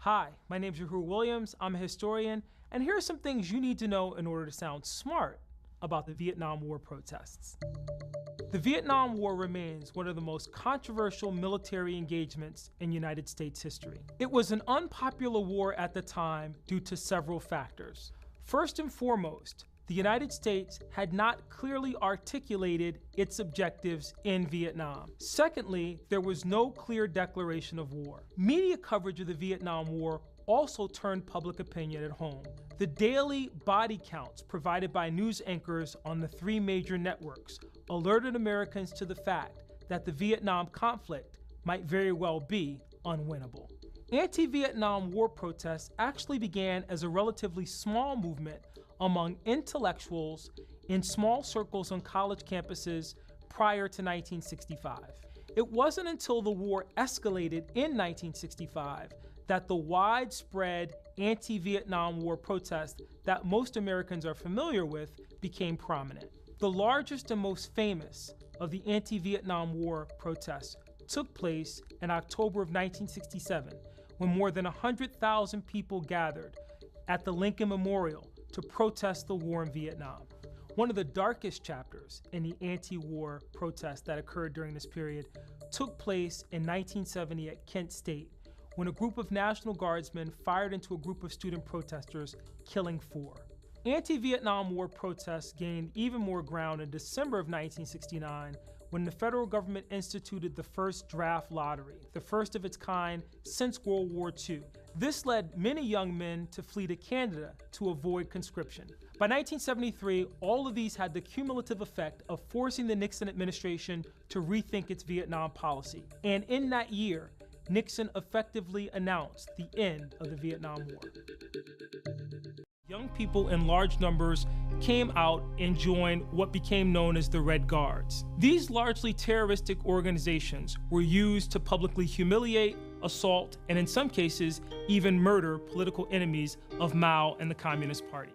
Hi, my name is Yahu Williams. I'm a historian, and here are some things you need to know in order to sound smart about the Vietnam War protests. The Vietnam War remains one of the most controversial military engagements in United States history. It was an unpopular war at the time due to several factors. First and foremost, the United States had not clearly articulated its objectives in Vietnam. Secondly, there was no clear declaration of war. Media coverage of the Vietnam War also turned public opinion at home. The daily body counts provided by news anchors on the three major networks alerted Americans to the fact that the Vietnam conflict might very well be unwinnable. Anti-Vietnam War protests actually began as a relatively small movement among intellectuals in small circles on college campuses prior to 1965. It wasn't until the war escalated in 1965 that the widespread anti-Vietnam War protests that most Americans are familiar with became prominent. The largest and most famous of the anti-Vietnam War protests took place in October of 1967, when more than 100,000 people gathered at the Lincoln Memorial to protest the war in Vietnam. One of the darkest chapters in the anti-war protests that occurred during this period took place in 1970 at Kent State, when a group of National Guardsmen fired into a group of student protesters, killing 4. Anti-Vietnam War protests gained even more ground in December of 1969 when the federal government instituted the first draft lottery, the first of its kind since World War II. This led many young men to flee to Canada to avoid conscription. By 1973, all of these had the cumulative effect of forcing the Nixon administration to rethink its Vietnam policy. And in that year, Nixon effectively announced the end of the Vietnam War. Young people in large numbers came out and joined what became known as the Red Guards. These largely terroristic organizations were used to publicly humiliate, assault, and in some cases, even murder political enemies of Mao and the Communist Party.